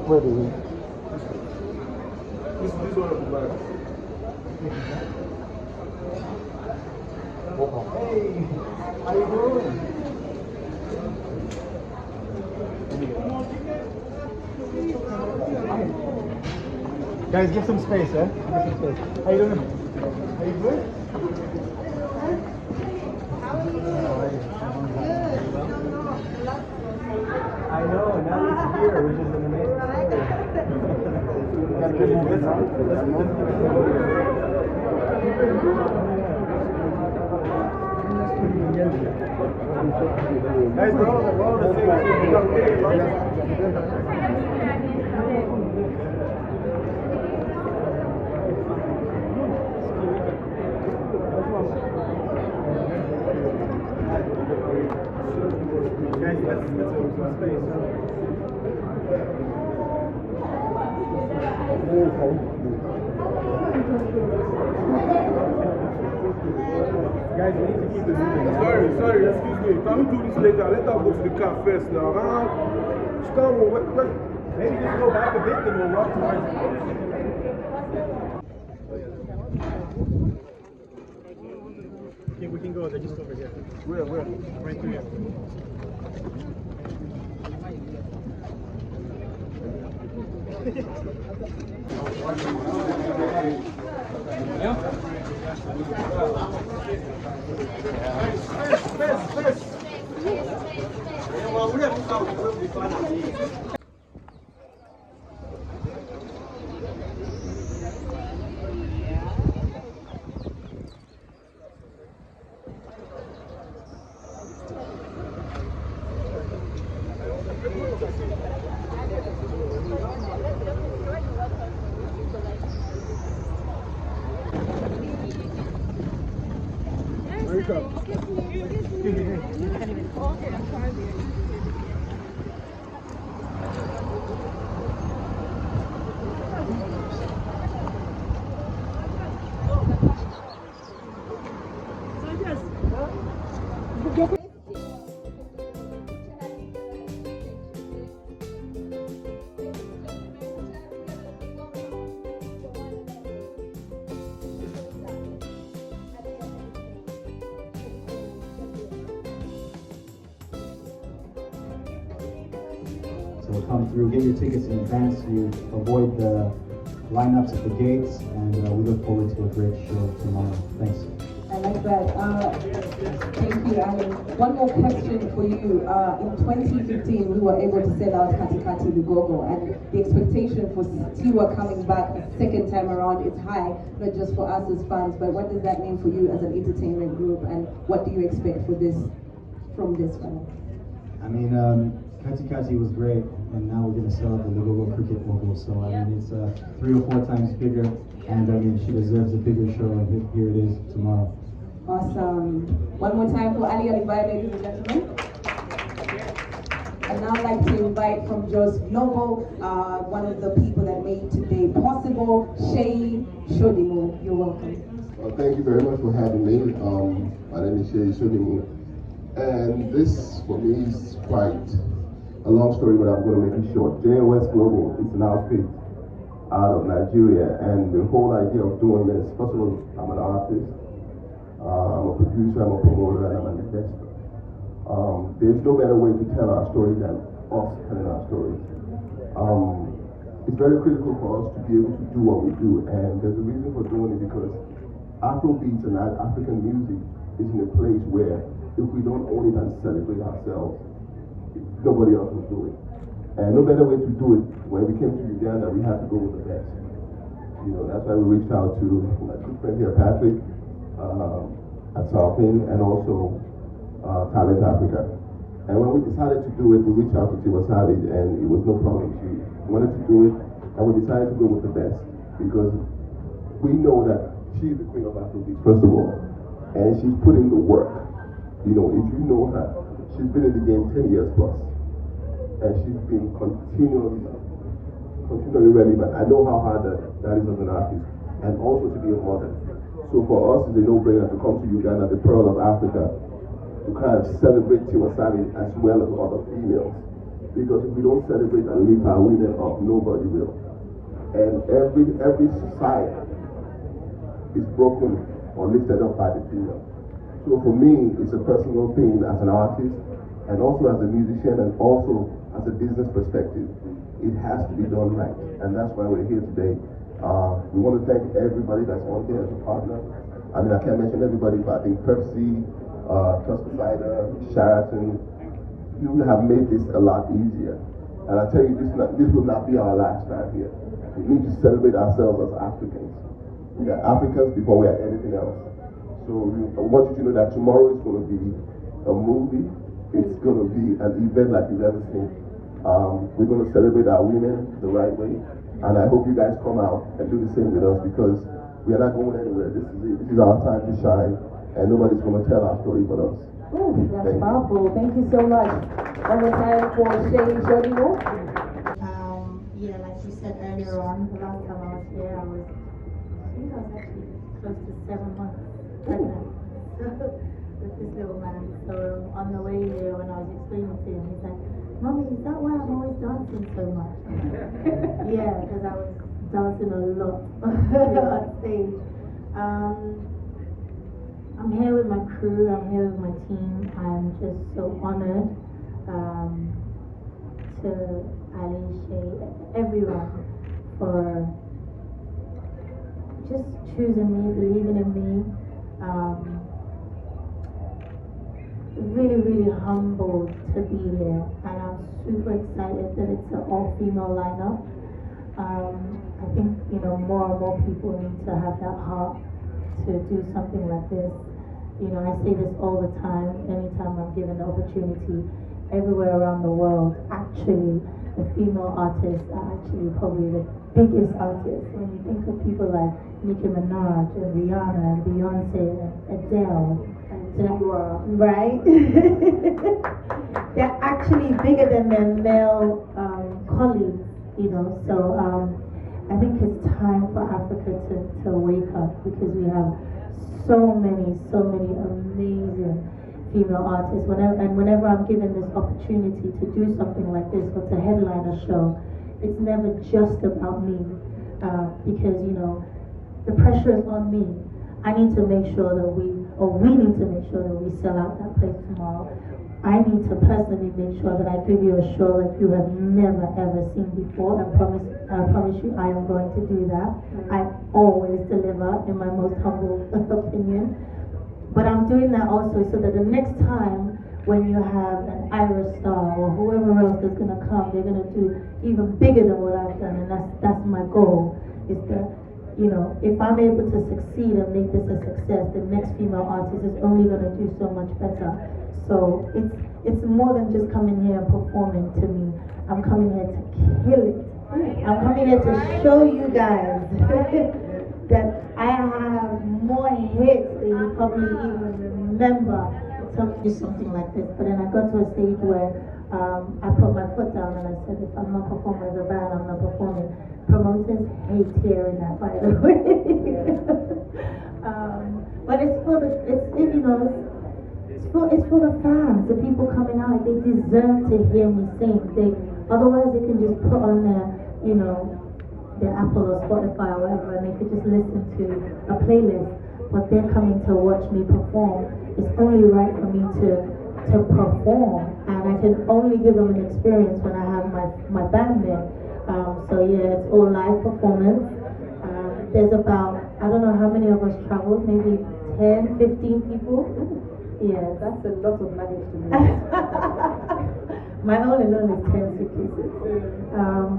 Where do we? This one of the back. Hey, how you doing? Guys, give some space, eh? Give some space. How you doing? Are you good? I know, now it's here, which is an amazing story. Got a good Guys, we're all the same team. Guys, let's open space. Guys, we need to keep it moving. Sorry, excuse me. Can we do this later? Let her go to the car first now. She can't walk. Maybe just go back a bit, then we'll walk towards it. Okay, we can go. They're just over here. Where? Right through here. So come through, get your tickets in advance. You avoid the lineups at the gates, and we look forward to a great show tomorrow. Thanks. I like that. Thank you, Alan. One more question for you. In 2015, we were able to sell out Katikati Lugogo, and the expectation for Tiwa coming back a second time around is high, not just for us as fans, but what does that mean for you as an entertainment group, and what do you expect for this from this one? I mean, Katikati was great, and now we're going to sell out the Lugogo Cricket Oval, so I mean, it's 3 or 4 times bigger, and I mean, she deserves a bigger show, and here it is tomorrow. Awesome. One more time for Ali Alibai, ladies and gentlemen. I'd now like to invite from Jos Global, one of the people that made today possible, Shay Shodimu. You're welcome. Thank you very much for having me. My name is Shay Shodimu, and this for me is quite a long story, but I'm going to make it short. JOS Global is an outfit out of Nigeria, and the whole idea of doing this, first of all, I'm an artist, I'm a producer, I'm a promoter, and I'm an investor. There's no better way to tell our story than us telling our stories. It's very critical for us to be able to do what we do, and there's a reason for doing it, because Afrobeats and African music is in a place where if we don't own it and celebrate ourselves, nobody else will do it. And no better way to do it. When we came to Uganda, we had to go with the best. You know, that's why we reached out to my good friend here, Patrick, at Southend, and also Talent Africa. And when we decided to do it, we reached out to Tiwa, and it was no problem. She wanted to do it, and we decided to go with the best, because we know that she's the queen of Afrobeat, first of all, and she's put in the work. You know, if you know her, she's been in the game 10 years plus, and she's been continually relevant. I know how hard that is as an artist, and also to be a mother. So for us, it's a no-brainer to come to Uganda, the pearl of Africa, to kind of celebrate Tiwa as well as other females. Because if we don't celebrate and lift our women up, nobody will. And every society is broken or lifted up by the female. So for me, it's a personal thing as an artist, and also as a musician, and also as a business perspective. It has to be done right, and that's why we're here today. We want to thank everybody that's on here as a partner. I mean, I can't mention everybody, but I think Pepsi, Tusker Cider, Sheraton, you have made this a lot easier. And I tell you, this will not be our last time here. We need to celebrate ourselves as Africans. We are Africans before we are anything else. So I want you to know that tomorrow is going to be a movie. It's going to be an event like you've ever seen. We're going to celebrate our women the right way. And I hope you guys come out and do the same with us, because we are not going anywhere. This is our time to shine, and nobody's going to tell our story but us. Oh, that's powerful. Thank you so much. One more time for Shay Jodimo. Yeah, like you said earlier on, the last time I was here, I think I was actually close to 7 months pregnant with this little man. So on the way here, when I was explaining to him, he's like, "Mommy, is that why I'm always dancing so much?" Yeah, because I was dancing a lot on stage. I'm here with my crew, I'm here with my team. I'm just so honored to Ali, Shay, everyone for just choosing me, believing in me. Really, really humbled to be here, and I'm super excited that it's an all-female lineup. I think, more and more people need to have that heart to do something like this. I say this all the time, anytime I'm given the opportunity, everywhere around the world. Actually, the female artists are actually probably the biggest artists. When you think of people like Nicki Minaj and Rihanna and Beyonce and Adele, right? They're actually bigger than their male colleagues, So I think it's time for Africa to wake up, because we have so many amazing female artists. Whenever I'm given this opportunity to do something like this or to headline a show, it's never just about me, because the pressure is on me. I need to make sure that we need to make sure that we sell out that place tomorrow. I need to personally make sure that I give you a show that you have never ever seen before, and I promise you I am going to do that. I always deliver, in my most humble opinion. But I'm doing that also so that the next time when you have an Irish star or whoever else is going to come, they're going to do even bigger than what I've done, and that's my goal, is that if I'm able to succeed and make this a success, the next female artist is only going to do so much better. So it's more than just coming here and performing to me. I'm coming here to kill it. I'm coming here to show you guys that I have more hits than you probably even remember. To do something like this. But then I got to a stage where I put my foot down and I said, if I'm not performing as a band, I'm not performing. Promoters hate hearing that, by the way. But it's for the fans, the people coming out. They deserve to hear me sing. Otherwise they can just put on their Apple or Spotify or whatever, and they could just listen to a playlist. But they're coming to watch me perform. It's only right for me to perform, and I can only give them an experience when I have my band there. So yeah, it's all live performance. There's about, I don't know how many of us traveled, maybe 10, 15 people. Yeah, That's a lot of luggage to me. my own alone is 10 suitcases.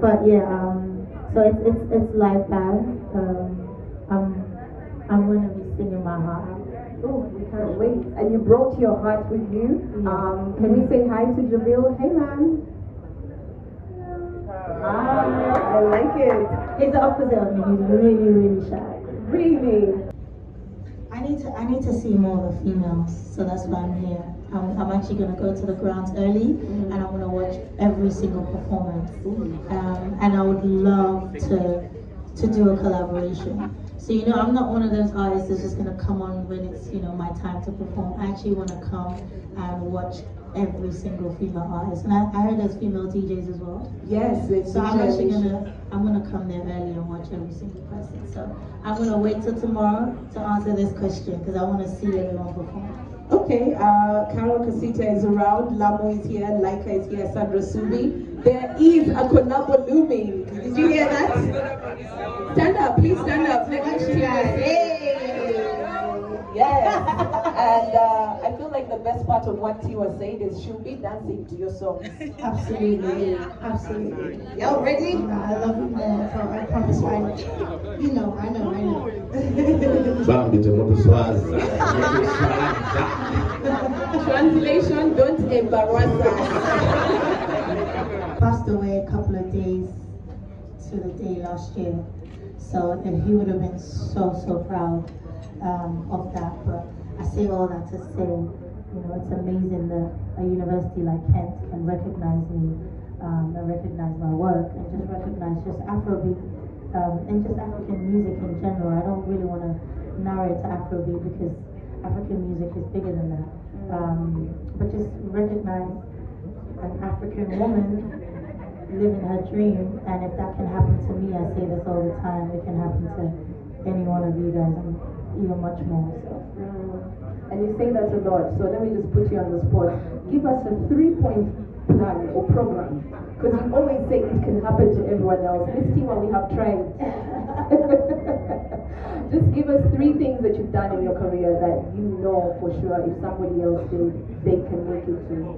But yeah, so it's live band. I'm gonna be singing my heart out. Oh, we can't wait. And you brought your heart with you. Yes. Can we say hi to Jamil? Hey, man. I like it. He's the opposite of me. He's really, really shy. Really? I need to see more of the females, so that's why I'm here. I'm actually going to go to the grounds early, and I'm going to watch every single performance. And I would love to do a collaboration. So I'm not one of those artists that's just going to come on when it's my time to perform. I actually want to come and watch every single female artist. And I heard there's female DJs as well. Yes, it's So I'm actually gonna come there early and watch every single person. So I'm gonna wait till tomorrow to answer this question because I want to see everyone perform. Okay, Carol Casita is around, Lamo is here, Laika is here, Sandra Subi. There is a collabo looming. Did you hear that? Stand up, please stand up. Next to you. Hey! Yes. And I feel like the best part of what Tiwa said is she'll be dancing to your songs. Absolutely, absolutely. Y'all ready? I love you more, so I promise you. You know, I know. Bambi to Motoswazi. Translation, don't embarrass us. Passed away a couple of days to the day last year, so and he would have been so proud of that. But I say all that to say, you know, it's amazing that a university like Kent can recognize me and recognize my work and just recognize just Afrobeat and just African music in general. I don't really want to narrow it to Afrobeat because African music is bigger than that. But just recognize an African woman living her dream, and if that can happen to me, I say this all the time, it can happen to any one of you guys, and even much more. So. And you say that a lot, so let me just put you on the spot. Give us a 3-point plan or program, because you always say it can happen to everyone else. This team, we have tried. Just give us 3 things that you've done in your career that you know for sure if somebody else did, they can make it too.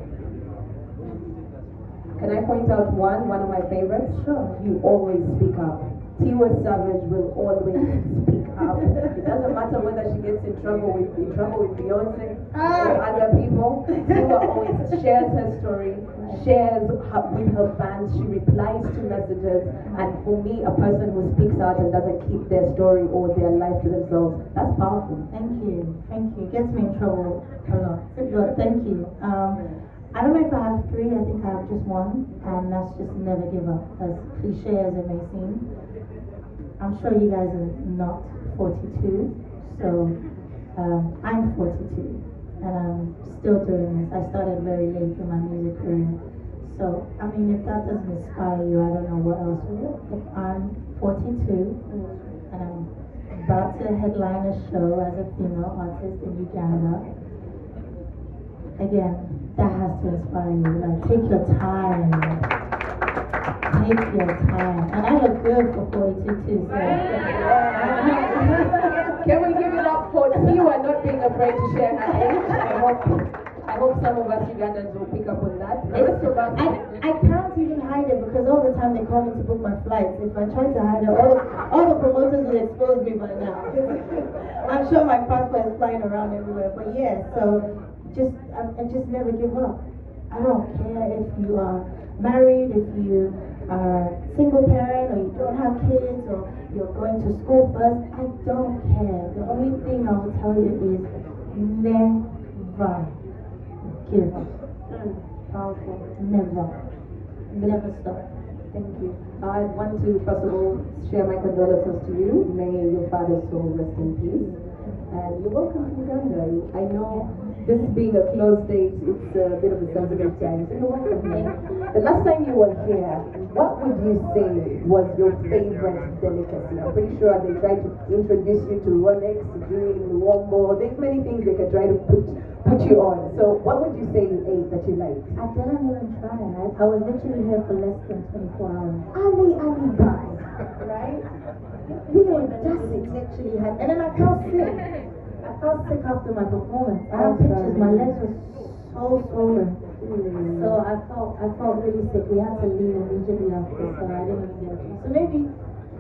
Can I point out one of my favorites? Sure. You always speak up. Tiwa Savage will always speak up. It doesn't matter whether she gets in trouble with Beyonce or other people. Tiwa always shares her story, shares with her fans. She replies to messages. And for me, a person who speaks out and doesn't keep their story or their life to themselves, that's powerful. Thank you. Gets me in trouble a lot. But thank you. I don't know if I have 3, I think I have just 1, and that's just never give up, as cliche as it may seem. I'm sure you guys are not 42, so I'm 42, and I'm still doing this. I started very late in my music career, so I mean, if that doesn't inspire you, I don't know what else will. If I'm 42, and I'm about to headline a show as a female artist in Uganda, again, that has to inspire you. Like, take your time. Take your time. And I look good for 42 too, so. Can we give it up for Tiwa not being afraid to share her age? I hope some of us Ugandans will pick up on that. I can't even hide it because all the time they call me to book my flights. If I try to hide it, all the promoters will expose me by now. I'm sure my passport is flying around everywhere. But yeah, so I just never give up. I don't care if you are married, if you are single parent, or you don't have kids, or you're going to school first. I don't care. The only thing I will tell you is never give up. Powerful. Never stop. Thank you. I want to first of all share my condolences to you. May your father's soul rest in peace. And you're welcome to Uganda. I know this being a closed date, it's a bit of a sensitive time. So you're welcome. The last time you were here, what would you say was your favorite delicacy? I'm pretty sure they tried to introduce you to Rolex, doing Wombo. There's many things they could try to put you on. So what would you say you ate that you liked? I didn't even try. I was literally here for less than 24 hours. Ali Bye. Right? The audacity. Literally had, and then I felt sick. I felt sick after my performance. I have pictures. My legs were so swollen. So I felt really sick. We had to leave immediately after, so I didn't even get a chance. So maybe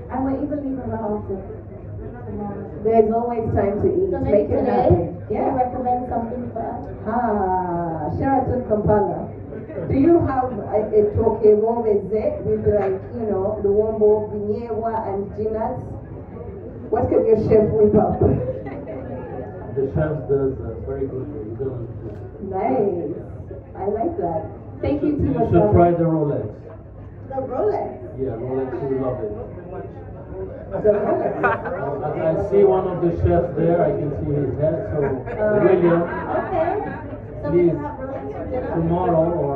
I might even leave right after. There's always time to eat. So Make maybe it today, happen. can you recommend something for us? Sheraton Kampala. Do you have a toke meze with, like, you know, Luombo, Vinyewa, and Ginas? What can your chef whip up? The chef does very good. Nice. I like that. Thank you, You Tiwa. should try the Rolex. The Rolex. Yeah, Rolex, you love it. The Rolex. I see one of the chefs there. I can see his head. So, William, Okay. So we please. can have Rolex. tomorrow or